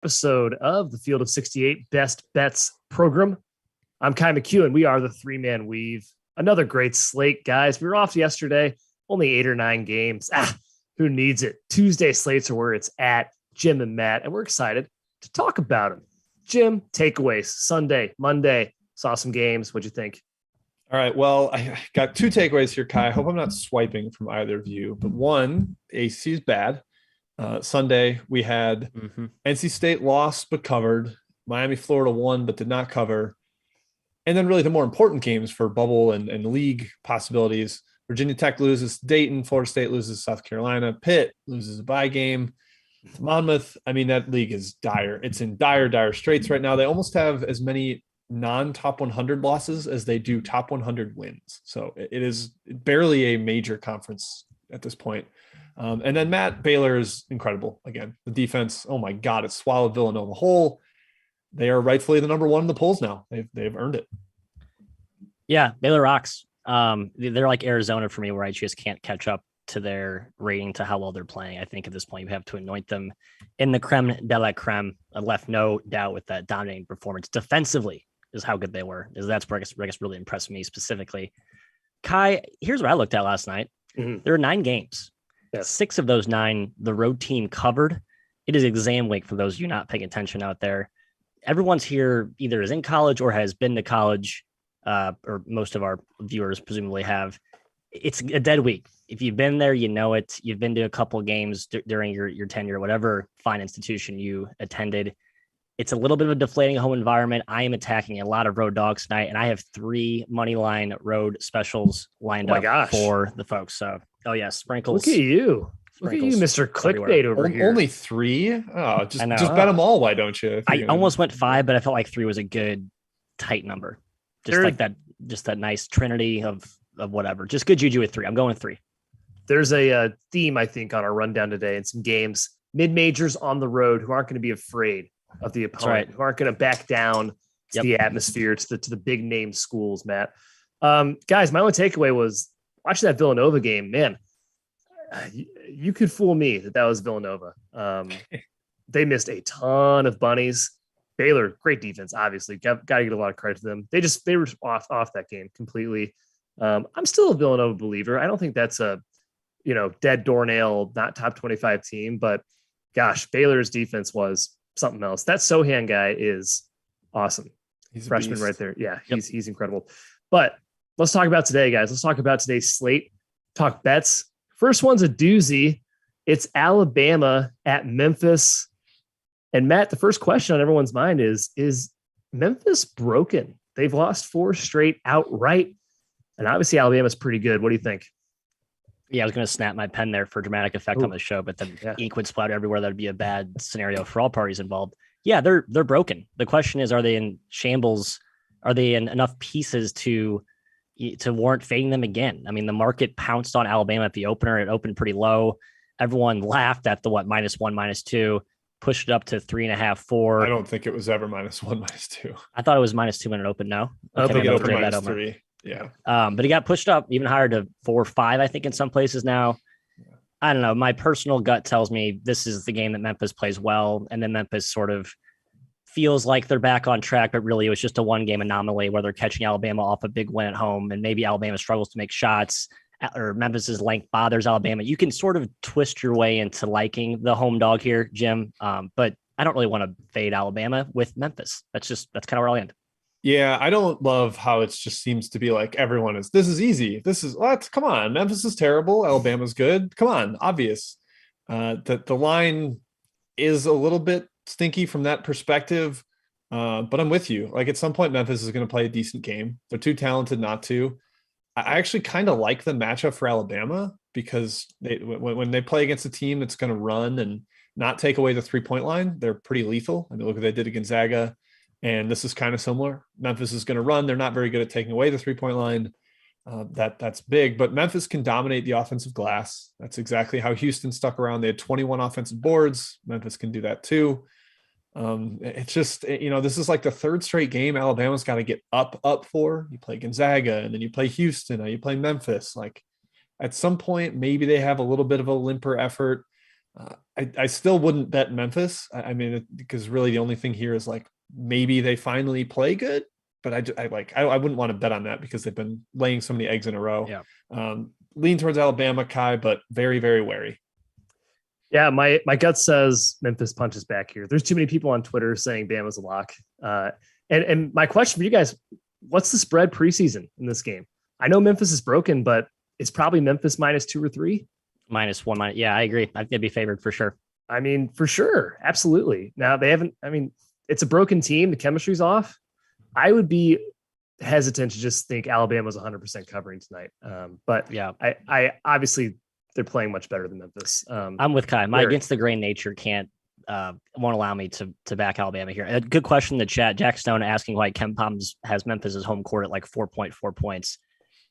Episode of the Field of 68 Best Bets program. I'm Kai McEwen. We are the three-man weave. Another great slate, guys. We were off yesterday, only 8 or 9 games. Who needs it? Tuesday slates are where it's at. Jim and Matt, and we're excited to talk about them. Jim, takeaways. Sunday, Monday, saw some games. What'd you think? All right. Well, I got 2 takeaways here, Kai. I hope I'm not swiping from either of you. But one, AC is bad. Sunday, we had NC State lost but covered. Miami, Florida won but did not cover. And then really the more important games for bubble and league possibilities. Virginia Tech loses to Dayton. Florida State loses to South Carolina. Pitt loses a bye game to Monmouth. I mean, that league is dire. It's in dire straits right now. They almost have as many non-top 100 losses as they do top 100 wins. So it is barely a major conference at this point. And then Matt, Baylor is incredible. Again, the defense, oh my God, it swallowed Villanova whole. They are rightfully the number 1 in the polls now. They've earned it. Yeah, Baylor rocks. They're like Arizona for me, where I just can't catch up to their rating to how well they're playing. I think at this point you have to anoint them in the creme de la creme. I left no doubt with that dominating performance. Defensively is how good they were. That's where I guess really impressed me specifically. Kai, here's what I looked at last night. There were 9 games. Yes. 6 of those 9, the road team covered. It is exam week for those of you not paying attention out there. Everyone's here either is in college or has been to college, or most of our viewers presumably have. It's a dead week. If you've been there, you know it. You've been to a couple of games during your tenure, whatever fine institution you attended. It's a little bit of a deflating home environment. I am attacking a lot of road dogs tonight, and I have 3 money line road specials lined up for the folks. So, sprinkles. Look at you. Look at you, Mr. Clickbait over here. Only 3? Oh, just bet them all. Why don't you? I almost went 5, but I felt like 3 was a good tight number. Just that nice trinity of whatever. Just good juju with 3. I'm going with 3. There's a theme, I think, on our rundown today and some games. Mid-majors on the road who aren't going to be afraid of the opponent, who aren't going to back down to the atmosphere, to the big name schools, Matt. Guys, my only takeaway was watching that Villanova game, man. You could fool me that was Villanova. They missed a ton of bunnies. Baylor, great defense, obviously. Got to get a lot of credit to them. They were off that game completely. I'm still a Villanova believer. I don't think that's a dead doornail, not top 25 team, but gosh, Baylor's defense was something else. That Sohan guy is awesome. He's a freshman right there. Yeah, he's incredible. But let's talk about today, guys. Let's talk about today's slate. Talk bets. First one's a doozy. It's Alabama at Memphis. And Matt, the first question on everyone's mind is Memphis broken? They've lost 4 straight outright. And obviously Alabama's pretty good. What do you think? Yeah, I was going to snap my pen there for dramatic effect on the show, but then ink would splatter everywhere. That would be a bad scenario for all parties involved. Yeah, they're broken. The question is, are they in shambles? Are they in enough pieces to warrant fading them again? I mean, the market pounced on Alabama at the opener. It opened pretty low. Everyone laughed at the -1, -2, pushed it up to 3.5, 4. I don't think it was ever -1, -2. I thought it was -2 when it opened. No, I think it opened -3. Yeah. But it got pushed up even higher to 4 or 5, I think, in some places now. I don't know. My personal gut tells me this is the game that Memphis plays well. And then Memphis sort of feels like they're back on track, but really it was just a 1-game anomaly where they're catching Alabama off a big win at home. And maybe Alabama struggles to make shots, or Memphis's length bothers Alabama. You can sort of twist your way into liking the home dog here, Jim. But I don't really want to fade Alabama with Memphis. That's kind of where I'll end. Yeah, I don't love how it just seems to be like everyone is, this is easy. This is what? Come on. Memphis is terrible. Alabama's good. Come on. Obvious. That the line is a little bit stinky from that perspective. But I'm with you. Like at some point, Memphis is going to play a decent game. They're too talented not to. I actually kind of like the matchup for Alabama because when they play against a team that's going to run and not take away the 3-point line, they're pretty lethal. I mean, look what they did at Gonzaga. And this is kind of similar. Memphis is going to run. They're not very good at taking away the 3-point line. That's big, but Memphis can dominate the offensive glass. That's exactly how Houston stuck around. They had 21 offensive boards. Memphis can do that too. It's just, this is like the 3rd straight game Alabama's got to get up for. You play Gonzaga and then you play Houston. Now you play Memphis. Like at some point, maybe they have a little bit of a limper effort. I still wouldn't bet Memphis. I mean, because really the only thing here is like maybe they finally play good, but I wouldn't want to bet on that because they've been laying so many eggs in a row. Yeah. Lean towards Alabama, Kai, but very, very wary. Yeah, my gut says Memphis punches back here. There's too many people on Twitter saying Bama's a lock. And my question for you guys, what's the spread preseason in this game? I know Memphis is broken, but it's probably Memphis -2 or 3. -1. Yeah, I agree. I think they'd be favored for sure. I mean, for sure. Absolutely. Now they haven't, I mean, it's a broken team. The chemistry's off. I would be hesitant to just think Alabama's 100% covering tonight. But yeah, I obviously they're playing much better than Memphis. I'm with Kai. My against the grain nature won't allow me to back Alabama here. A good question in the chat. Jack Stone asking why Ken Palms has Memphis as home court at like 4.4 points.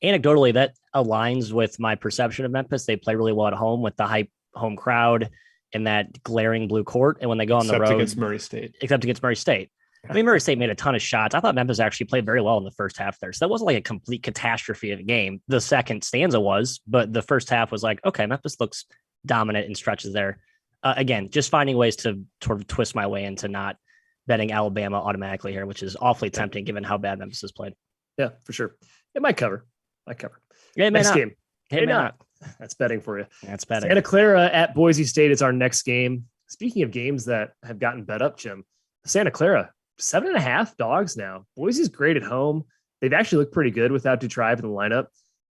Anecdotally, that aligns with my perception of Memphis. They play really well at home with the hype home crowd and that glaring blue court. And when they go on the road, against Murray State. Except against Murray State. I mean, Murray State made a ton of shots. I thought Memphis actually played very well in the first half there. So that wasn't like a complete catastrophe of a game. The second stanza was, but the first half was like, okay, Memphis looks dominant in stretches there. Again, just finding ways to sort of twist my way into not betting Alabama automatically here, which is awfully tempting given how bad Memphis has played. Yeah, for sure. It might cover. Yeah, it may next not. game. It may not. That's betting for you. That's betting. Santa Clara at Boise State is our next game. Speaking of games that have gotten bet up, Jim, Santa Clara, 7.5 dogs now. Boise's great at home. They've actually looked pretty good without Dutrive in the lineup.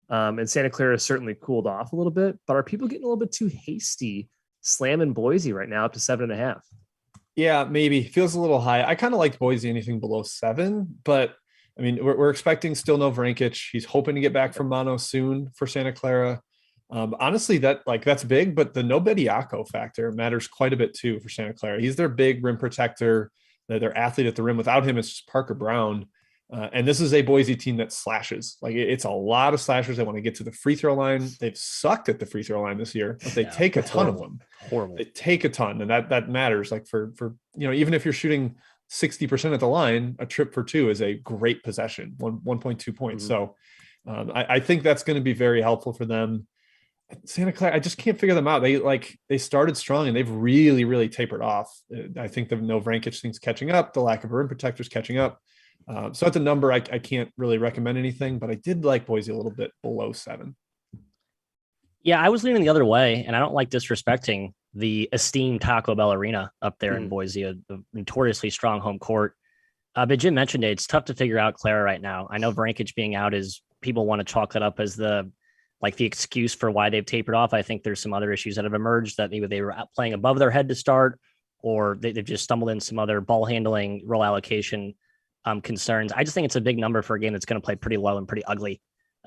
And Santa Clara has certainly cooled off a little bit, but are people getting a little bit too hasty slamming Boise right now up to 7.5? Yeah, maybe. Feels a little high. I kind of liked Boise anything below 7, but I mean, we're expecting still no Vrankic. He's hoping to get back from mono soon for Santa Clara. Honestly, that's big, but the no Bediako factor matters quite a bit too for Santa Clara. He's their big rim protector, their athlete at the rim. Without him, it's just Parker Brown. And this is a Boise team that slashes. Like it's a lot of slashers. They want to get to the free throw line. They've sucked at the free throw line this year, but they take a ton of them. Horrible. They take a ton, and that matters. Like for even if you're shooting 60% at the line, a trip for 2 is a great possession, 1.2 points. Mm-hmm. So I think that's going to be very helpful for them. Santa Clara, I just can't figure them out. They started strong and they've really, really tapered off. I think the no Vrankic thing's catching up. The lack of rim protectors catching up. So at the number, I can't really recommend anything, but I did like Boise a little bit below 7. Yeah, I was leaning the other way, and I don't like disrespecting the esteemed Taco Bell Arena up there in Boise, a notoriously strong home court. But Jim mentioned it. It's tough to figure out Clara right now. I know Vrankic being out is people want to chalk that up as the excuse for why they've tapered off. I think there's some other issues that have emerged that maybe they were playing above their head to start, or they've just stumbled in some other ball handling, role allocation concerns. I just think it's a big number for a game that's going to play pretty low and pretty ugly.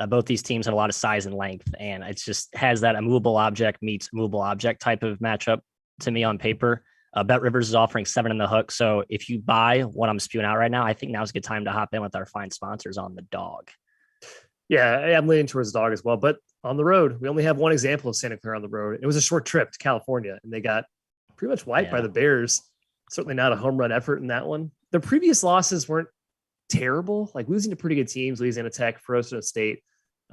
Both these teams have a lot of size and length, and it just has that immovable object meets movable object type of matchup to me on paper. BetRivers is offering 7 in the hook. So if you buy what I'm spewing out right now, I think now's a good time to hop in with our fine sponsors on the dog. Yeah, I'm leaning towards the dog as well. But on the road, we only have one example of Santa Clara on the road. It was a short trip to California, and they got pretty much wiped by the Bears. Certainly not a home run effort in that one. The previous losses weren't terrible, like losing to pretty good teams, Louisiana Tech, Frozen State.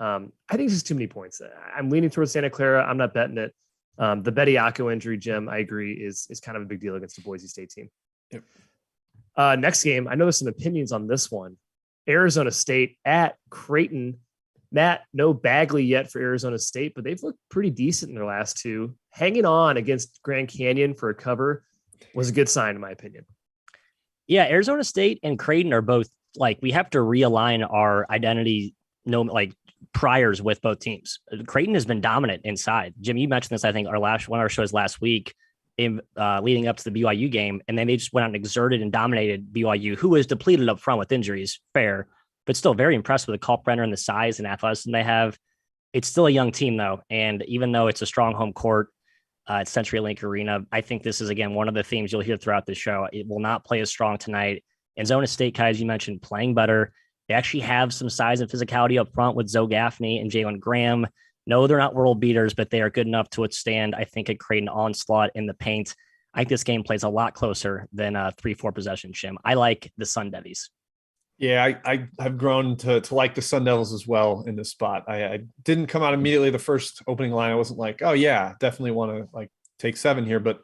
I think it's just too many points. I'm leaning towards Santa Clara. I'm not betting it. The Bediako injury, Jim, I agree, is kind of a big deal against the Boise State team. Yep. Next game, I know there's some opinions on this one. Arizona State at Creighton. Matt, no Bagley yet for Arizona State, but they've looked pretty decent in their last 2. Hanging on against Grand Canyon for a cover was a good sign, in my opinion. Yeah, Arizona State and Creighton are both we have to realign our identity, priors with both teams. Creighton has been dominant inside. Jim, you mentioned this, I think, one of our shows last week in leading up to the BYU game, and then they just went out and exerted and dominated BYU, who was depleted up front with injuries, fair, but still very impressed with the Kalkbrenner and the size and athleticism they have. It's still a young team, though, and even though it's a strong home court at CenturyLink Arena, I think this is, again, one of the themes you'll hear throughout the show. It will not play as strong tonight. Arizona State, Kai, as you mentioned, playing better. They actually have some size and physicality up front with Zoe Gaffney and Jalen Graham. No, they're not world beaters, but they are good enough to withstand, I think, a Creighton onslaught in the paint. I think this game plays a lot closer than a 3-4 possession, Jim. I like the Sun Devils. Yeah, I have grown to like the Sun Devils as well in this spot. I didn't come out immediately the first opening line. I wasn't like, oh yeah, definitely want to take 7 here, but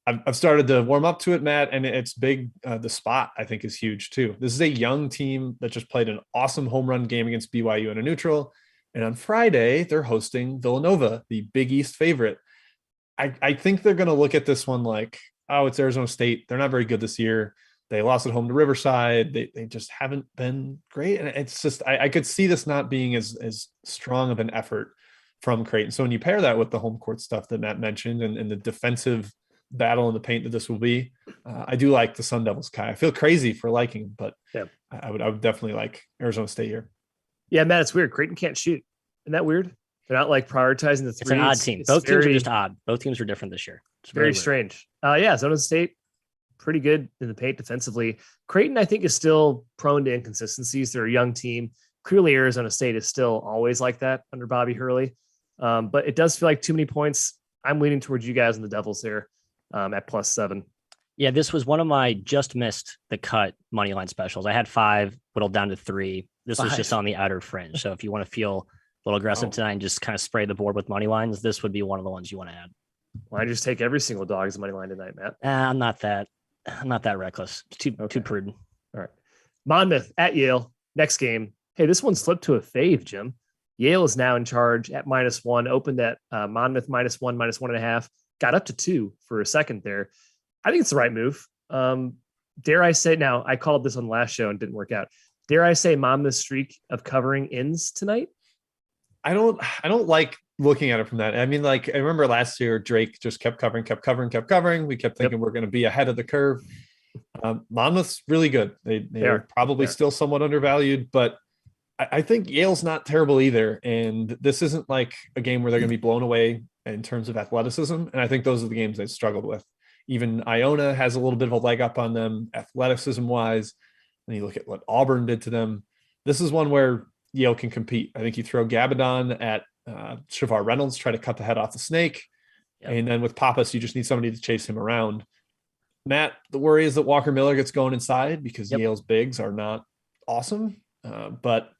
I've started to warm up to it, Matt, and it's big. The spot, I think, is huge too. This is a young team that just played an awesome home run game against BYU in a neutral. And on Friday, they're hosting Villanova, the Big East favorite. I think they're going to look at this one like, oh, it's Arizona State. They're not very good this year. They lost at home to Riverside. They just haven't been great. And it's just, I could see this not being as strong of an effort from Creighton. So when you pair that with the home court stuff that Matt mentioned and the defensive battle in the paint that this will be, I do like the Sun Devils, Kai. I feel crazy for liking them, but yeah. I would definitely like Arizona State here. Yeah, Matt, it's weird. Creighton can't shoot. Isn't that weird? They're not like prioritizing the three. It's an odd team. Both teams are just odd. Both teams are different this year. It's very strange. Arizona State, pretty good in the paint defensively. Creighton, I think, is still prone to inconsistencies. They're a young team. Clearly, Arizona State is still always like that under Bobby Hurley. But it does feel like too many points. I'm leaning towards you guys and the Devils there at +7. Yeah, this was one of my just missed the cut money line specials. I had 5, whittled down to 3. This was just on the outer fringe. So if you want to feel a little aggressive tonight and just kind of spray the board with money lines, this would be one of the ones you want to add. Well, I just take every single dog as a money line tonight, Matt. I'm not that reckless. Too prudent. All right. Monmouth at Yale. Next game. Hey, this one slipped to a fave, Jim. Yale is now in charge at -1. Opened at Monmouth -1, -1.5. Got up to 2 for a second there. I think it's the right move. Dare I say, now I called this on the last show and didn't work out. Dare I say Monmouth's streak of covering ends tonight? I don't like looking at it from that. I mean, like, I remember last year, Drake just kept covering. We kept thinking we're going to be ahead of the curve. Monmouth's really good. They're probably still somewhat undervalued, but I think Yale's not terrible either. And this isn't like a game where they're going to be blown away in terms of athleticism. And I think those are the games they struggled with. Even Iona has a little bit of a leg up on them athleticism wise. And you look at what Auburn did to them. This is one where Yale can compete. I think you throw Gabadon at Shavar Reynolds, try to cut the head off the snake. Yep. And then with Pappas, you just need somebody to chase him around. Matt, the worry is that Walker Miller gets going inside because Yale's bigs are not awesome. But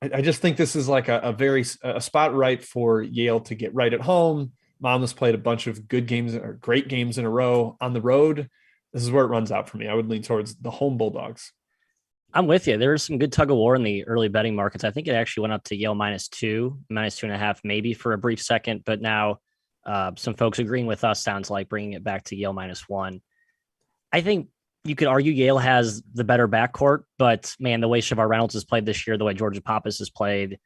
I just think this is like a spot right for Yale to get right at home. Monmouth's played a bunch of good games or great games in a row on the road. This is where it runs out for me. I would lean towards the home Bulldogs. I'm with you. There was some good tug of war in the early betting markets. I think it actually went up to Yale -2, -2.5, maybe for a brief second, but now some folks agreeing with us sounds like bringing it back to Yale -1. I think you could argue Yale has the better backcourt, but man, the way Shavar Reynolds has played this year, the way Georgia Pappas has played,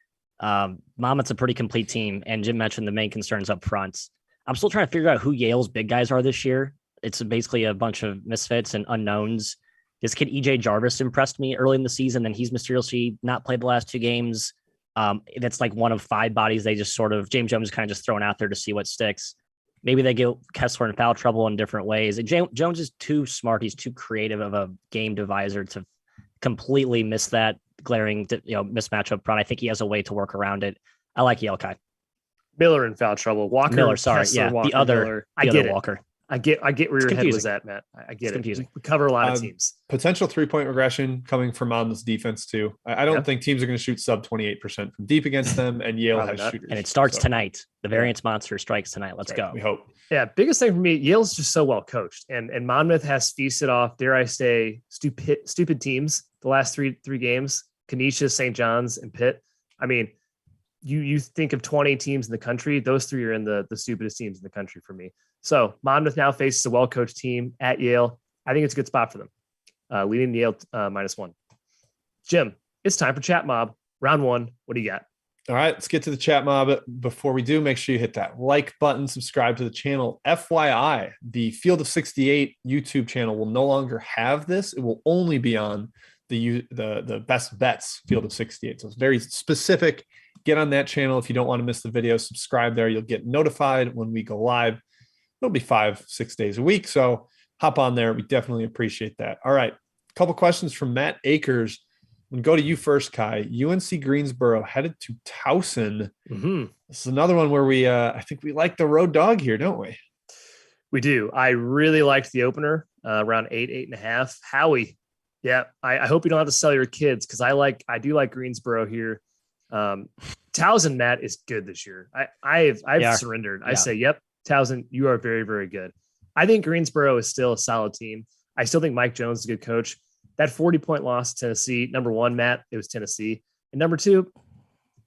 Monmouth's a pretty complete team. And Jim mentioned the main concerns up front. I'm still trying to figure out who Yale's big guys are this year. It's basically a bunch of misfits and unknowns. This kid, EJ Jarvis, impressed me early in the season, and he's mysteriously not played the last 2 games. That's like one of 5 bodies they just sort of, James Jones kind of just thrown out there to see what sticks. Maybe they get Kessler in foul trouble in different ways. Jones is too smart. He's too creative of a game deviser to completely miss that glaring mismatch up front. I think he has a way to work around it. I like Yale, Kai. Miller in foul trouble. Walker, sorry. Kessler, Walker, the other Miller. I get it. Walker. I get where your head was at, Matt. I get it. Confusing. We cover a lot of teams. Potential 3-point regression coming from Monmouth's defense too. I don't think teams are going to shoot sub 28% from deep against them, and Yale has shooters. And it starts tonight. The variance monster strikes tonight. Let's go. We hope. Yeah, biggest thing for me, Yale's just so well coached, and Monmouth has feasted off, dare I say, stupid teams the last three games: Canisius, St. John's, and Pitt. I mean, you think of 20 teams in the country, those 3 are in the stupidest teams in the country for me. So Monmouth now faces a well-coached team at Yale. I think it's a good spot for them. Leading Yale -1. Jim, it's time for Chat Mob. Round 1. What do you got? All right, let's get to the Chat Mob. Before we do, make sure you hit that like button, subscribe to the channel. FYI, the Field of 68 YouTube channel will no longer have this. It will only be on the Best Bets Field of 68. So it's very specific. Get on that channel if you don't want to miss the video. Subscribe there. You'll get notified when we go live. It'll be 5-6 days a week. So hop on there. We definitely appreciate that. All right. A couple questions from Matt Akers. I'm going to go to you first, Kai. UNC Greensboro headed to Towson. Mm-hmm. This is another one where I think we like the road dog here, don't we? We do. I really liked the opener around 8.5. Howie. Yeah. I hope you don't have to sell your kids because I do like Greensboro here. Towson, Matt, is good this year. I've surrendered. I say, yep, Townsend, you are very, very good. I think Greensboro is still a solid team. I still think Mike Jones is a good coach. That 40-point loss to Tennessee, number one, Matt, it was Tennessee. And number two,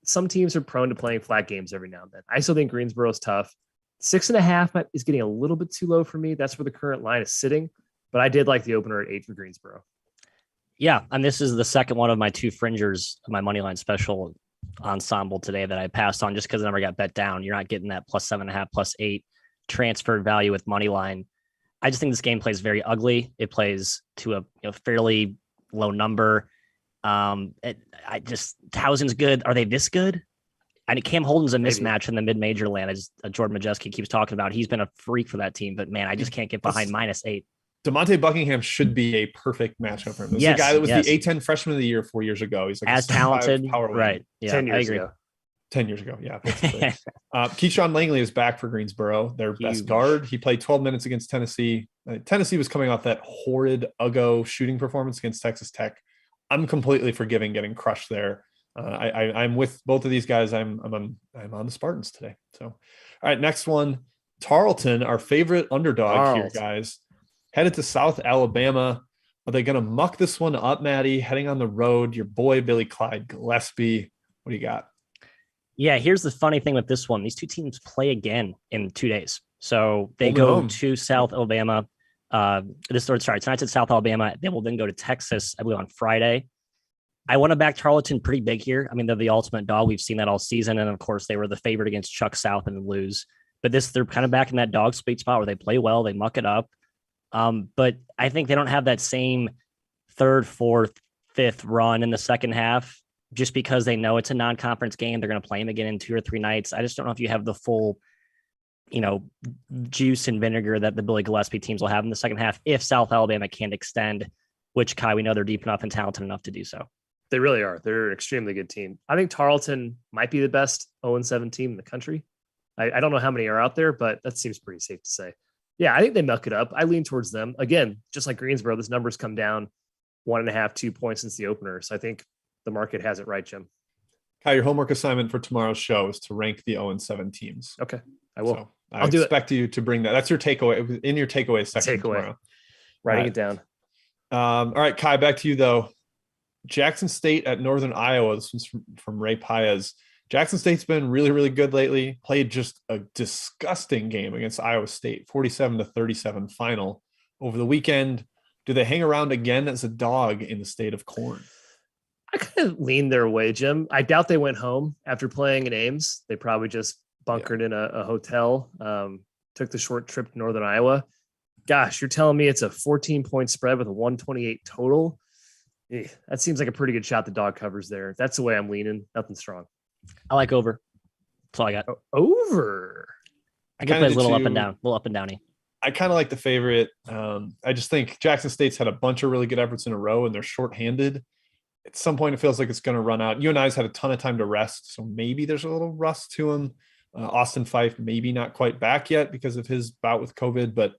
some teams are prone to playing flat games every now and then. I still think Greensboro is tough. 6.5 is getting a little bit too low for me. That's where the current line is sitting. But I did like the opener at 8 for Greensboro. Yeah, and this is the second one of my two fringers, my money line special ensemble today that I passed on just because the number got bet down. You're not getting that +7.5, +8 transferred value with money line. I just think this game plays very ugly. It plays to a fairly low number. Townsend's good. Are they this good? Cam Holden's a mismatch in the mid-major land, as Jordan Majeski keeps talking about. He's been a freak for that team, but man, I just can't get behind -8. DeMonte Buckingham should be a perfect matchup for him. This is the guy that was the A-10 freshman of the year 4 years ago. He's like as talented, right? Yeah, 10 years ago. 10 years ago, yeah. Keyshawn Langley is back for Greensboro, their best guard. He played 12 minutes against Tennessee. Tennessee was coming off that horrid Uggo shooting performance against Texas Tech. I'm completely forgiving getting crushed there. I'm with both of these guys. I'm on the Spartans today. So, all right, next one, Tarleton, our favorite underdog here, guys, headed to South Alabama. Are they going to muck this one up, Maddie? Heading on the road, your boy Billy Clyde Gillespie. What do you got? Yeah, here's the funny thing with this one. These two teams play again in 2 days. So they go to South Alabama. Tonight's at South Alabama. They will then go to Texas, I believe, on Friday. I want to back Tarleton pretty big here. I mean, they're the ultimate dog. We've seen that all season. And of course, they were the favorite against Chuck South and lose. But they're kind of back in that dog sweet spot where they play well, they muck it up. But I think they don't have that same third, fourth, fifth run in the second half just because they know it's a non-conference game. They're going to play them again in 2 or 3 nights. I just don't know if you have the full, juice and vinegar that the Billy Gillespie teams will have in the second half if South Alabama can't extend, which, Kai, we know they're deep enough and talented enough to do so. They really are. They're an extremely good team. I think Tarleton might be the best 0-7 team in the country. I don't know how many are out there, but that seems pretty safe to say. Yeah, I think they muck it up. I lean towards them. Again, just like Greensboro, this number's come down 1.5, 2 points since the opener. So I think the market has it right, Jim. Kai, your homework assignment for tomorrow's show is to rank the 0-7 teams. Okay, I will. So I expect you to bring that. That's your takeaway in your takeaway section tomorrow. Writing it down. All right, Kai, back to you though. Jackson State at Northern Iowa. This one's from Ray Paez. Jackson State's been really, really good lately. Played just a disgusting game against Iowa State, 47-37 final over the weekend. Do they hang around again as a dog in the state of corn? I kind of lean their way, Jim. I doubt they went home after playing in Ames. They probably just bunkered in a hotel, took the short trip to Northern Iowa. Gosh, you're telling me it's a 14-point spread with a 128 total? That seems like a pretty good shot the dog covers there. That's the way I'm leaning. Nothing strong. I like over. That's all I got. Over. I can play a little up and downy. I kind of like the favorite. I just think Jackson State's had a bunch of really good efforts in a row, and they're shorthanded. At some point, it feels like it's going to run out. UNI's had a ton of time to rest, so maybe there's a little rust to him. Austin Fife maybe not quite back yet because of his bout with COVID, but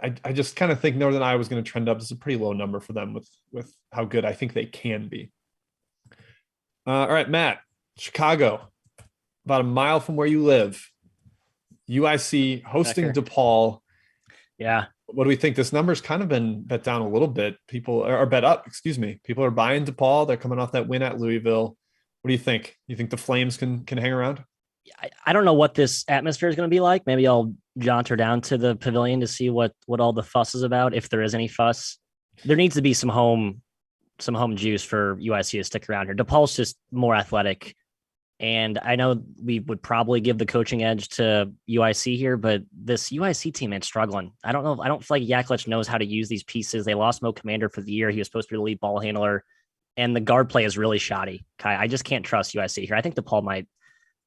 I just kind of think Northern Iowa is going to trend up. It's a pretty low number for them with how good I think they can be. All right, Matt, Chicago, about a mile from where you live. UIC hosting DePaul. Yeah. What do we think? This number's kind of been bet down a little bit. People are bet up, People are buying DePaul. They're coming off that win at Louisville. What do you think? You think the Flames can hang around? I don't know what this atmosphere is going to be like. Maybe I'll jaunter down to the pavilion to see what all the fuss is about, if there is any fuss. There needs to be some home juice for UIC to stick around here. DePaul's just more athletic. And I know we would probably give the coaching edge to UIC here, but this UIC team is struggling. I don't know. I don't feel like Yaklich knows how to use these pieces. They lost Mo Commander for the year. He was supposed to be the lead ball handler, and the guard play is really shoddy. Kai, I just can't trust UIC here. I think DePaul might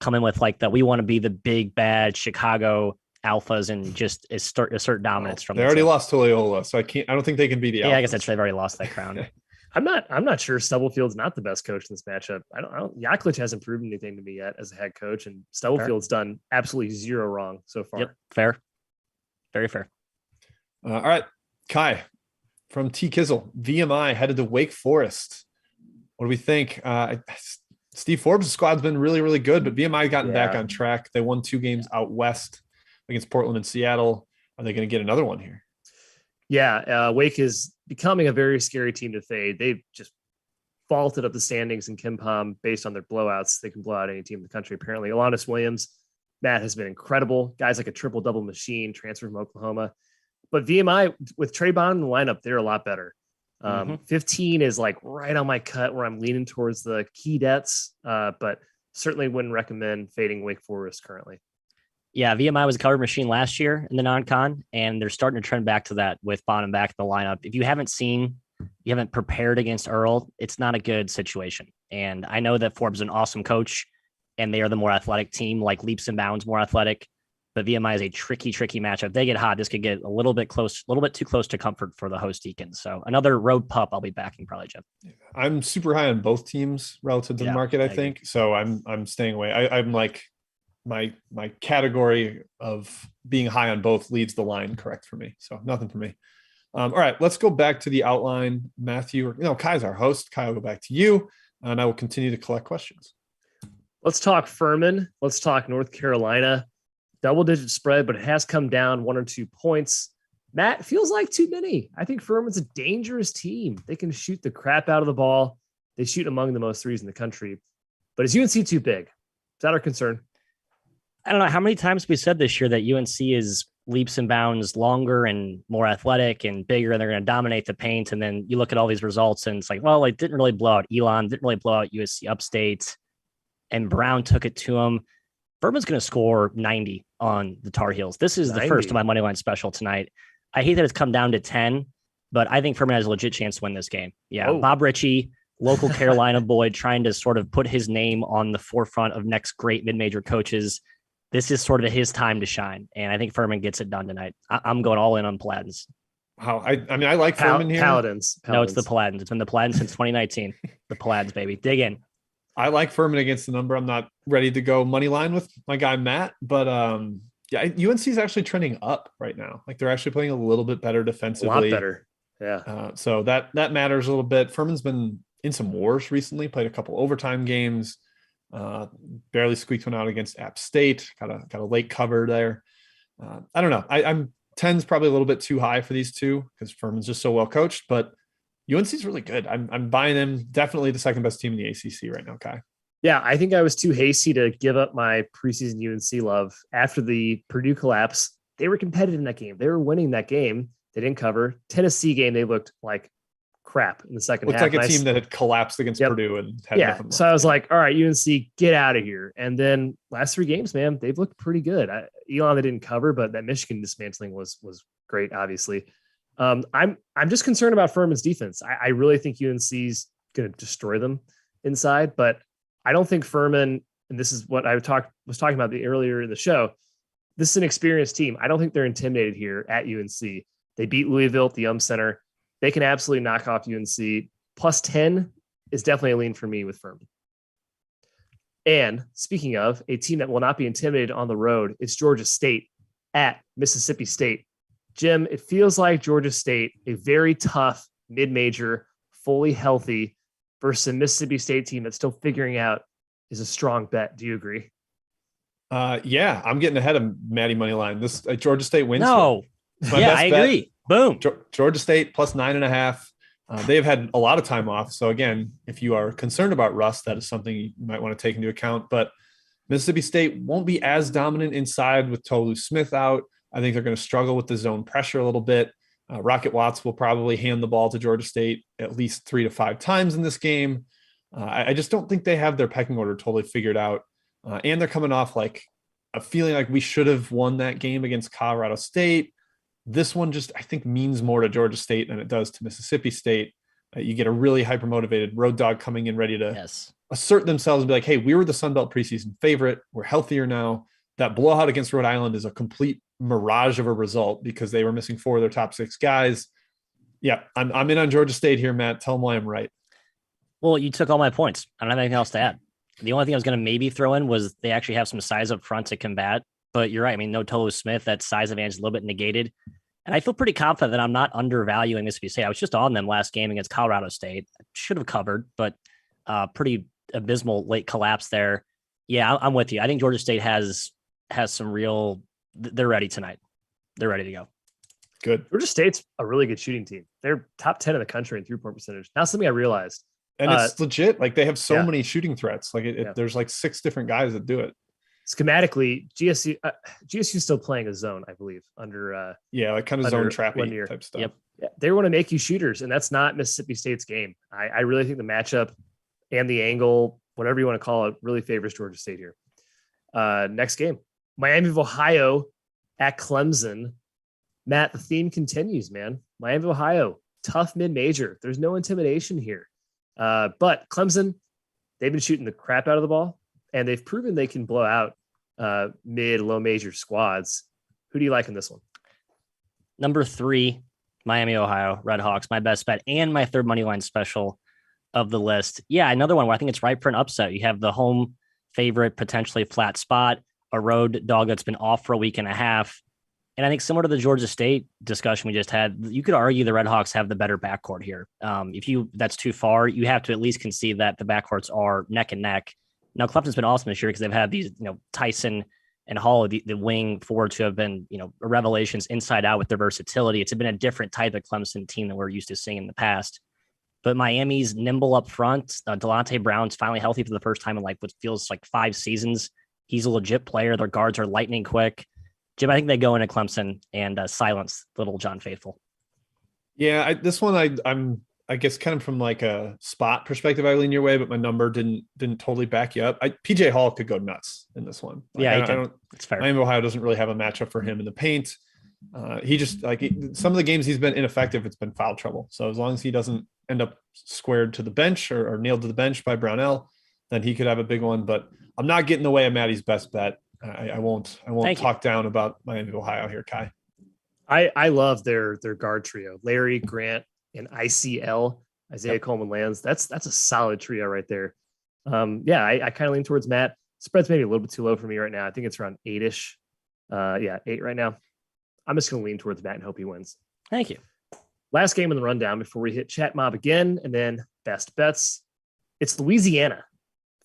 come in with like that. We want to be the big bad Chicago alphas and just assert dominance from. They already lost to Loyola, so I don't think they can be the alphas. Yeah, I guess they've already lost that crown. I'm not sure Stubblefield's not the best coach in this matchup. I don't Yaklich hasn't proven anything to me yet as a head coach, and Stubblefield's done absolutely zero wrong so far. Yep, fair. Very fair. All right, Kai from T Kizzle, VMI headed to Wake Forest. What do we think? Steve Forbes' squad's been really, really good, but VMI gotten back on track. They won 2 games out west. against Portland and Seattle. Are they going to get another one here? Yeah, Wake is becoming a very scary team to fade. They've just vaulted up the standings in KenPom based on their blowouts. They can blow out any team in the country, apparently. Alanis Williams, Matt, has been incredible. Guys like a triple-double machine, transferred from Oklahoma. But VMI, with Trey Bond in the lineup, they're a lot better. 15 is like right on my cut where I'm leaning towards the key debts, but certainly wouldn't recommend fading Wake Forest currently. Yeah, VMI was a cover machine last year in the non-con, and they're starting to trend back to that with Bonham back in the lineup. If you haven't prepared against Earl, it's not a good situation. And I know that Forbes is an awesome coach, and they are the more athletic team, like leaps and bounds more athletic. But VMI is a tricky matchup. If they get hot, this could get a little bit too close to comfort for the host Deacons. So another road pup I'll be backing probably, Jeff. I'm super high on both teams relative to the market, I think. So I'm staying away. I'm like my category of being high on both leads the line correct for me. So nothing for me. All right, let's go back to the outline. Matthew, Kai's our host. Kai, I'll go back to you, and I will continue to collect questions. Let's talk Furman. Let's talk North Carolina. Double-digit spread, but it has come down 1 or 2 points. Matt, feels like too many. I think Furman's a dangerous team. They can shoot the crap out of the ball. They shoot among the most threes in the country. But is UNC too big? Is that our concern? I don't know how many times we said this year that UNC is leaps and bounds longer and more athletic and bigger, and they're going to dominate the paint. And then you look at all these results, and it's like, well, it didn't really blow out Elon, didn't really blow out USC Upstate, and Brown took it to them. Furman's going to score 90 on the Tar Heels. This is 90. The first of my money line special tonight. I hate that it's come down to 10, but I think Furman has a legit chance to win this game. Yeah, Bob Ritchie, local Carolina boy, trying to sort of put his name on the forefront of next great mid-major coaches. This is sort of his time to shine, and I think Furman gets it done tonight. I'm going all in on Paladins. Wow, I mean, I like Furman here. Paladins. No, it's the Paladins. It's been the Paladins since 2019. The Paladins, baby. Dig in. I like Furman against the number. I'm not ready to go money line with my guy Matt, but UNC is actually trending up right now. Like they're actually playing a little bit better defensively. A lot better. Yeah. So that matters a little bit. Furman's been in some wars recently, played a couple overtime games, barely squeaked one out against App State, got a late cover there. I don't know. I'm 10's probably a little bit too high for these two because Furman's just so well coached, but UNC's really good. I'm buying them. Definitely the second best team in the ACC right now, Kai. Yeah, I think I was too hasty to give up my preseason UNC love. After the Purdue collapse, they were competitive in that game. They were winning that game. They didn't cover. Tennessee game, they looked like crap in the second half. Looked like a team that had collapsed against Purdue and had nothing left. So I was like, all right, UNC, get out of here. And then last 3 games, man, they've looked pretty good. Elon, they didn't cover, but that Michigan dismantling was great, obviously. I'm just concerned about Furman's defense. I really think UNC's going to destroy them inside, but I don't think Furman, and this is what I was talking about earlier in the show, this is an experienced team. I don't think they're intimidated here at UNC. They beat Louisville at the Center. They can absolutely knock off UNC. Plus 10 is definitely a lean for me with Furman. And speaking of a team that will not be intimidated on the road, it's Georgia State at Mississippi State. Jim, it feels like Georgia State, a very tough mid-major, fully healthy versus a Mississippi State team that's still figuring out is a strong bet. Do you agree? Yeah, I'm getting ahead of Maddie Moneyline. This Georgia State wins. No. Yeah, I agree. Boom. Georgia State plus 9.5. They've had a lot of time off. So again, if you are concerned about rust, that is something you might want to take into account. But Mississippi State won't be as dominant inside with Tolu Smith out. I think they're going to struggle with the zone pressure a little bit. Rocket Watts will probably hand the ball to Georgia State at least 3 to 5 times in this game. I just don't think they have their pecking order totally figured out. And they're coming off like a feeling like we should have won that game against Colorado State. This one just, I think, means more to Georgia State than it does to Mississippi State. You get a really hyper-motivated road dog coming in ready to assert themselves and be like, hey, we were the Sun Belt preseason favorite. We're healthier now. That blowout against Rhode Island is a complete mirage of a result because they were missing 4 of their top 6 guys. Yeah, I'm in on Georgia State here, Matt. Tell them why I'm right. Well, you took all my points. I don't have anything else to add. The only thing I was going to maybe throw in was they actually have some size up front to combat. But you're right. I mean, no Tolu Smith, that size advantage is a little bit negated. And I feel pretty confident that I'm not undervaluing Mississippi State. I was just on them last game against Colorado State. Should have covered, but pretty abysmal late collapse there. Yeah, I'm with you. I think Georgia State has some real they're ready tonight. They're ready to go. Good. Georgia State's a really good shooting team. They're top 10 in the country in 3-point percentage. Now something I realized. And it's legit. Like they have so many shooting threats. Like there's like 6 different guys that do it. Schematically, GSU is still playing a zone, I believe, under like kind of zone trappy type stuff. Yep. Yeah, they want to make you shooters, and that's not Mississippi State's game. I really think the matchup and the angle, whatever you want to call it, really favors Georgia State here. Next game, Miami of Ohio at Clemson. Matt, the theme continues, man. Miami of Ohio, tough mid-major. There's no intimidation here. But Clemson, they've been shooting the crap out of the ball, and they've proven they can blow out mid, low major squads. Who do you like in this one? Number 3, Miami, Ohio, Redhawks, my best bet, and my third money line special of the list. Yeah, another one where I think it's ripe for an upset. You have the home favorite, potentially flat spot, a road dog that's been off for a week and a half. And I think similar to the Georgia State discussion we just had, you could argue the Redhawks have the better backcourt here. That's too far, you have to at least concede that the backcourts are neck and neck. Now, Clemson's been awesome this year because they've had these, Tyson and Hall, the wing forwards who have been, revelations inside out with their versatility. It's been a different type of Clemson team than we're used to seeing in the past. But Miami's nimble up front. Delonte Brown's finally healthy for the first time in what feels like 5 seasons. He's a legit player. Their guards are lightning quick. Jim, I think they go into Clemson and silence little John Faithful. Yeah, this one I'm I guess kind of from like a spot perspective, I lean your way, but my number didn't totally back you up. PJ Hall could go nuts in this one. I don't. It's fair. Miami Ohio doesn't really have a matchup for him in the paint. He just some of the games he's been ineffective. It's been foul trouble. So as long as he doesn't end up squared to the bench or nailed to the bench by Brownell, then he could have a big one. But I'm not getting in the way of Maddie's best bet. I won't talk down about Miami Ohio here, Kai. I love their guard trio: Larry, Grant, and ICL, Isaiah Coleman Lands. That's a solid trio right there. I kind of lean towards Matt. Spread's maybe a little bit too low for me right now. I think it's around 8-ish. 8 right now. I'm just going to lean towards Matt and hope he wins. Thank you. Last game in the rundown before we hit Chat Mob again, and then best bets. It's Louisiana,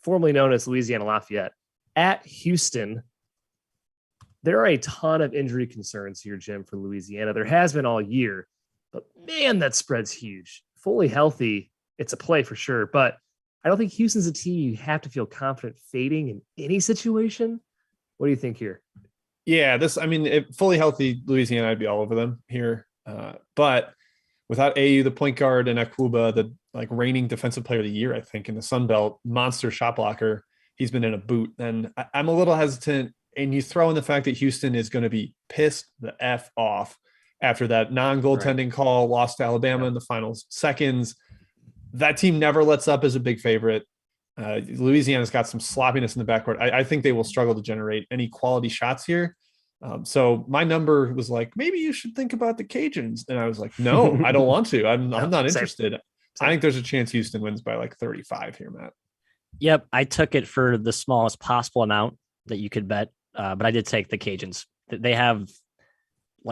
formerly known as Louisiana Lafayette, at Houston. There are a ton of injury concerns here, Jim, for Louisiana. There has been all year, but man, that spread's huge. Fully healthy, it's a play for sure, but I don't think Houston's a team you have to feel confident fading in any situation. What do you think here? Yeah, fully healthy Louisiana, I'd be all over them here. But without AU, the point guard, and Akuba, the reigning defensive player of the year, I think, in the Sun Belt, monster shot blocker, he's been in a boot. And I'm a little hesitant. And you throw in the fact that Houston is going to be pissed the F off after that non-goaltending call, lost to Alabama in the final seconds. That team never lets up as a big favorite. Louisiana's got some sloppiness in the backcourt. I think they will struggle to generate any quality shots here. So my number was maybe you should think about the Cajuns. And I was like, no, I don't want to. I'm not interested. Same. I think there's a chance Houston wins by 35 here, Matt. Yep. I took it for the smallest possible amount that you could bet. But I did take the Cajuns. They have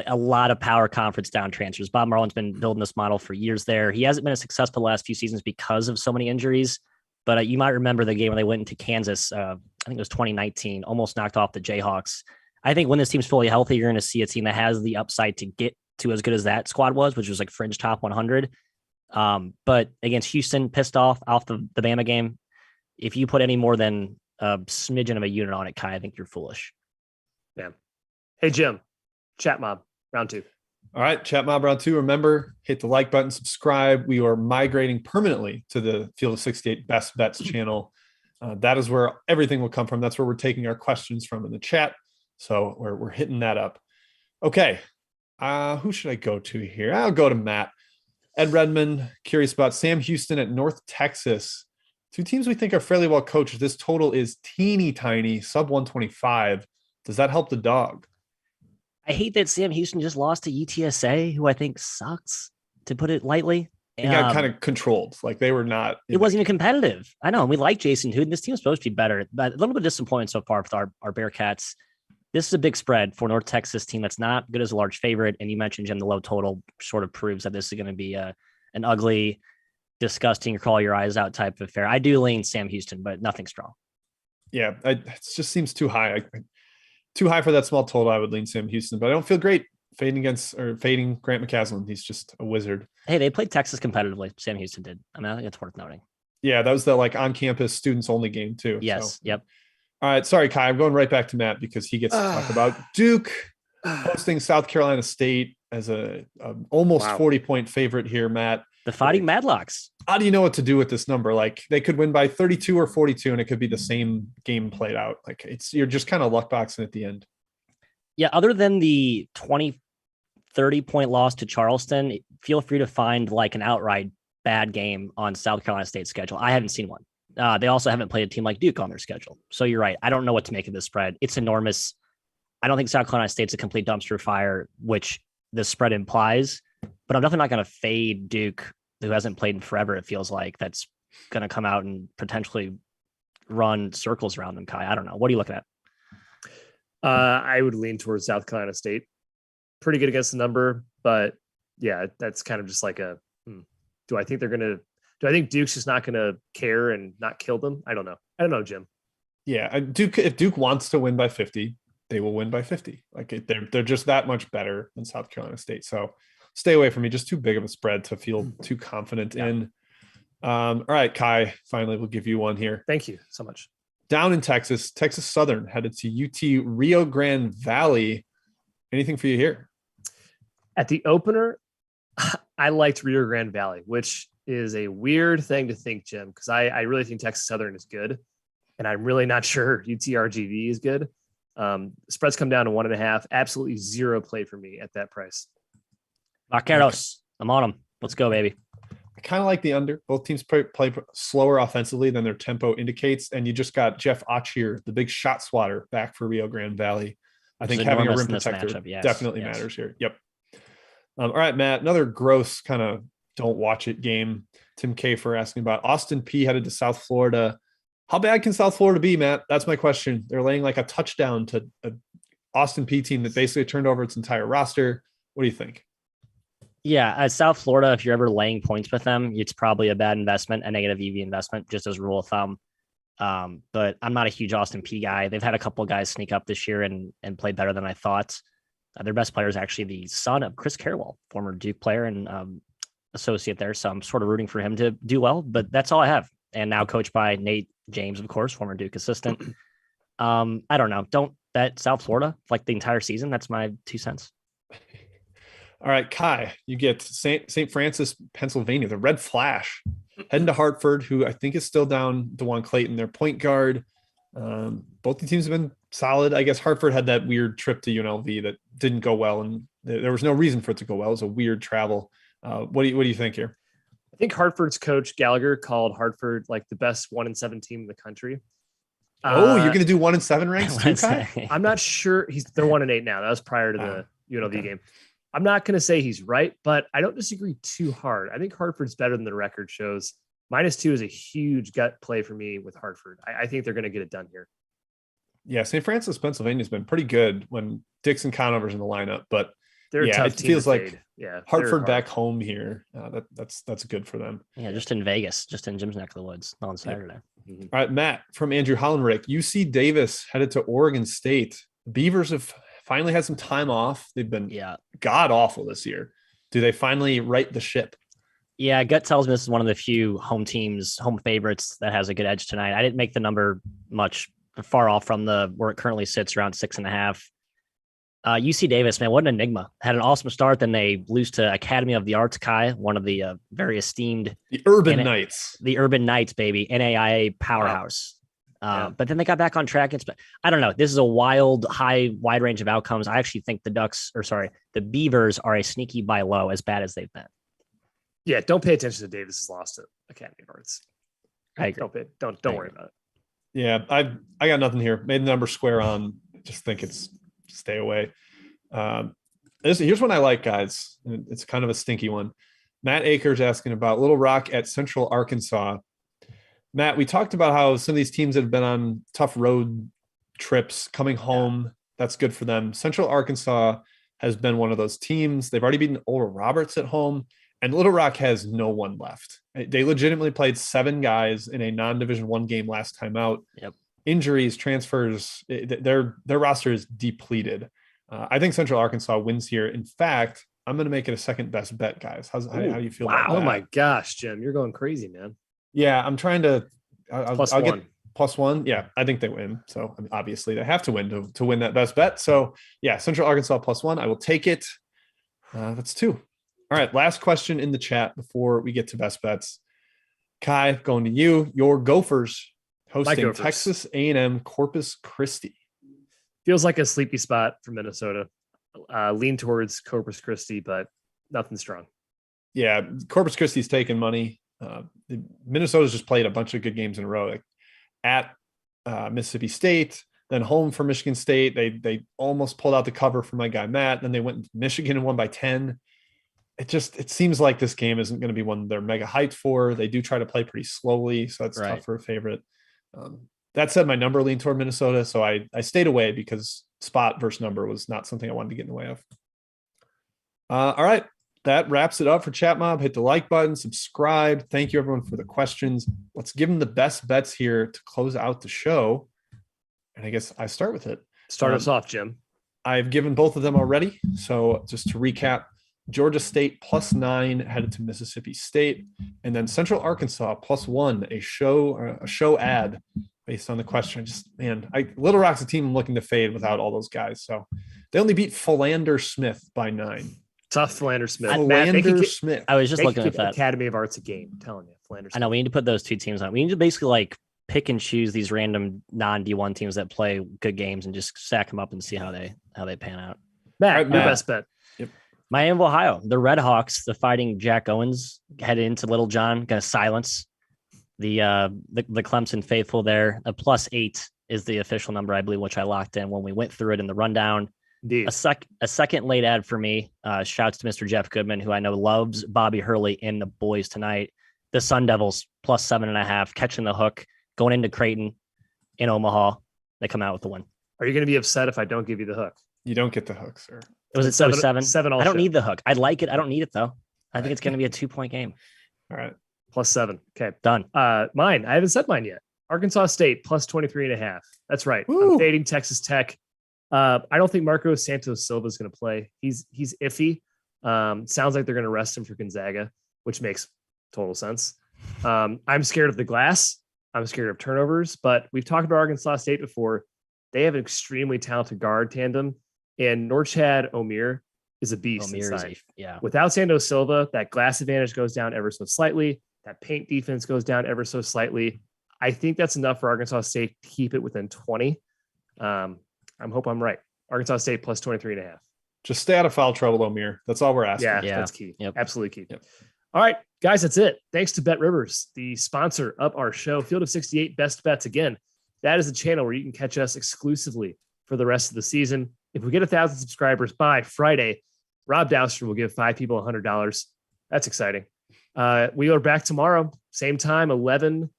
a lot of power conference down transfers. Bob Marlin's been building this model for years there. He hasn't been as successful the last few seasons because of so many injuries. But you might remember the game when they went into Kansas. I think it was 2019, almost knocked off the Jayhawks. I think when this team's fully healthy, you're going to see a team that has the upside to get to as good as that squad was, which was fringe top 100. But against Houston, pissed off the Bama game. If you put any more than a smidgen of a unit on it, Kai, I think you're foolish. Yeah. Hey, Jim, Chat Mob, round 2. All right, Chat Mob round 2. Remember, hit the like button, subscribe. We are migrating permanently to the Field of 68 Best Bets channel. That is where everything will come from. That's where we're taking our questions from in the chat. So we're hitting that up. Okay. Who should I go to here? I'll go to Matt. Ed Redmond, curious about Sam Houston at North Texas. 2 teams we think are fairly well coached. This total is teeny tiny, sub 125. Does that help the dog? I hate that Sam Houston just lost to UTSA, who I think sucks, to put it lightly. They got kind of controlled. They were not. It wasn't even competitive. I know. And we like Jason Hood. This team's supposed to be better, but a little bit disappointing so far with our Bearcats. This is a big spread for North Texas team that's not good as a large favorite. And you mentioned, Jim, the low total sort of proves that this is going to be an ugly, disgusting, crawl your eyes out type of affair. I do lean Sam Houston, but nothing strong. Yeah, it just seems too high. Too high for that small total. I would lean Sam Houston, but I don't feel great fading Grant McCaslin. He's just a wizard. Hey, they played Texas competitively. Sam Houston did. I mean, I think it's worth noting. Yeah, that was the like on-campus students only game too. Yes. So. Yep. All right. Sorry, Kai. I'm going right back to Matt because he gets to talk about Duke hosting South Carolina State as a almost 40-point favorite here, Matt. The Fighting Madlocks. How do you know what to do with this number? Like they could win by 32 or 42, and it could be the same game played out. Like you're just kind of luck boxing at the end. Yeah. Other than the 30-point loss to Charleston, feel free to find like an outright bad game on South Carolina State's schedule. I haven't seen one. They also haven't played a team like Duke on their schedule. So you're right. I don't know what to make of this spread. It's enormous. I don't think South Carolina State's a complete dumpster fire, which the spread implies, but I'm definitely not going to fade Duke, who hasn't played in forever. It feels like that's going to come out and potentially run circles around them. Kai, I don't know. What are you looking at? I would lean towards South Carolina State. Pretty good against the number, but yeah, that's kind of just like do I think Duke's just not going to care and not kill them? I don't know, Jim. Yeah, if Duke wants to win by 50, they will win by 50. Like they're just that much better than South Carolina State. So stay away from me. Just too big of a spread to feel too confident in. All right, Kai, finally we'll give you one here. Thank you so much. Down in Texas Southern headed to UT Rio Grande Valley. Anything for you here? At the opener, I liked Rio Grande Valley, which is a weird thing to think, Jim, because I really think Texas Southern is good, and I'm really not sure UTRGV is good. Spreads come down to 1.5. Absolutely zero play for me at that price. Vaqueros, I'm on them. Let's go, baby. I kind of like the under. Both teams play slower offensively than their tempo indicates, and you just got Jeff Ochier, the big shot swatter, back for Rio Grande Valley. I think having a rim protector definitely matters here. Yep. All right, Matt, another gross kind of don't watch it game. Tim Kafer asking about Austin P headed to South Florida. How bad can South Florida be, Matt? That's my question. They're laying like a touchdown to an Austin P team that basically turned over its entire roster. What do you think? Yeah, as South Florida, if you're ever laying points with them, it's probably a bad investment, a negative EV investment, just as a rule of thumb. But I'm not a huge Austin P guy. They've had a couple of guys sneak up this year and play better than I thought. Their best player is actually the son of Chris Carrawell, former Duke player and associate there. So I'm sort of rooting for him to do well, but that's all I have. And now coached by Nate James, of course, former Duke assistant. I don't know. Don't bet South Florida like the entire season. That's my 2 cents. All right, Kai, you get St. Francis, Pennsylvania, the Red Flash, heading to Hartford, who I think is still down DeJuan Clayton, their point guard. Both the teams have been solid. I guess Hartford had that weird trip to UNLV that didn't go well, and there was no reason for it to go well. It was a weird travel. What do you think here? I think Hartford's coach Gallagher called Hartford like the best 1-7 team in the country. You're going to do 1-7 ranks too, Kai? I'm not sure. They're 1-8 now. That was prior to the UNLV game. I'm not going to say he's right, but I don't disagree too hard. I think Hartford's better than the record shows. -2 is a huge gut play for me with Hartford. I think they're going to get it done here. Yeah, St. Francis, Pennsylvania has been pretty good when Dixon Conover's in the lineup, but they're a tough it team feels to like fade. Hartford back home here. That's good for them. Yeah, just in Vegas, just in Jim's neck of the woods on Saturday. Yeah. All right, Matt from Andrew Hollenrick, UC Davis headed to Oregon State. The Beavers have finally had some time off. They've been god awful this year. Do they finally right the ship? Yeah, gut tells me this is one of the few home favorites that has a good edge tonight. I didn't make the number much far off from where it currently sits around 6.5. UC Davis, man, what an enigma. Had an awesome start. Then they lose to Academy of the Arts, Kai, one of the very esteemed. The Urban Knights. The Urban Knights, baby. NAIA powerhouse. Wow. But then they got back on track. I don't know. This is a wide range of outcomes. I actually think the Beavers are a sneaky buy low, as bad as they've been. Yeah, don't pay attention to Davis's loss to Academy of Arts. I agree. Don't worry about it. Yeah, I got nothing here. Made the number square on. Just think it's stay away. Here's one I like, guys. It's kind of a stinky one. Matt Akers asking about Little Rock at Central Arkansas. Matt, we talked about how some of these teams that have been on tough road trips coming home, that's good for them. Central Arkansas has been one of those teams. They've already beaten Oral Roberts at home, and Little Rock has no one left. They legitimately played 7 guys in a non-Division I game last time out. Yep. injuries, transfers, their roster is depleted. I think Central Arkansas wins here. In fact, I'm going to make it a second best bet, guys. How do you feel about that? Oh my gosh, Jim, you're going crazy, man. Yeah, I'm trying to. I'll +1. get +1. Yeah, I think they win. So I mean, obviously they have to win to win that best bet. So yeah, Central Arkansas +1. I will take it. That's 2. All right, last question in the chat before we get to best bets. Kai, going to you. Your Gophers hosting Texas A&M Corpus Christi. Feels like a sleepy spot for Minnesota. Lean towards Corpus Christi, but nothing strong. Yeah, Corpus Christi's taking money. Minnesota's just played a bunch of good games in a row. Like at Mississippi State, then home for Michigan State. They almost pulled out the cover for my guy Matt. Then they went to Michigan and won by 10. It seems like this game isn't going to be one they're mega hyped for. They do try to play pretty slowly, so that's tough for a favorite. That said, my number leaned toward Minnesota, so I stayed away because spot versus number was not something I wanted to get in the way of. All right, that wraps it up for Chat Mob. Hit the like button, subscribe. Thank you, everyone, for the questions. Let's give them the best bets here to close out the show. And I guess I start with it. Start us off, Jim. I've given both of them already. So just to recap, Georgia State +9 headed to Mississippi State, and then Central Arkansas +1, a show ad based on the question. Little Rock's a team I'm looking to fade without all those guys. So they only beat Philander Smith by 9. Tough Philander Smith. Smith. I was just looking at that. Academy of Arts a game. I'm telling you, Philander Smith. I know we need to put those two teams on. We need to basically like pick and choose these random non-D1 teams that play good games and just stack them up and see how they pan out. Matt, your best bet. Miami of Ohio, the Red Hawks, the Fighting Jack Owens, headed into Little John, going to silence the Clemson faithful there. A +8 is the official number, I believe, which I locked in when we went through it in the rundown. Indeed. A second late ad for me. Shouts to Mr. Jeff Goodman, who I know loves Bobby Hurley in the boys tonight. The Sun Devils +7.5, catching the hook, going into Creighton in Omaha. They come out with the win. Are you going to be upset if I don't give you the hook? You don't get the hook, sir. It was at 7. 7. I don't need the hook. I like it. I don't need it though. I think it's going to be a 2-point game. All right. +7. Okay. Done. Mine. I haven't said mine yet. Arkansas State +23.5. That's right. Woo. I'm fading Texas Tech. I don't think Marco Santos Silva is going to play. He's iffy. Sounds like they're going to rest him for Gonzaga, which makes total sense. I'm scared of the glass. I'm scared of turnovers, but we've talked about Arkansas State before. They have an extremely talented guard tandem, and Norchad Omier is a beast. Without Santos Silva, that glass advantage goes down ever so slightly. That paint defense goes down ever so slightly. I think that's enough for Arkansas State to keep it within 20. I hope I'm right. Arkansas State +23.5. Just stay out of foul trouble, Omier. That's all we're asking. Yeah. That's key. Yep. Absolutely key. Yep. All right, guys, that's it. Thanks to BetRivers, the sponsor of our show, Field of 68 Best Bets. Again, that is the channel where you can catch us exclusively for the rest of the season. If we get 1,000 subscribers by Friday, Rob Douster will give 5 people $100. That's exciting. We are back tomorrow, same time, 11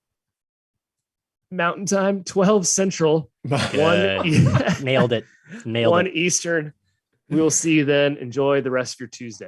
Mountain Time, 12 Central, 1 Nailed it. 1 Eastern. We will see you then. Enjoy the rest of your Tuesday.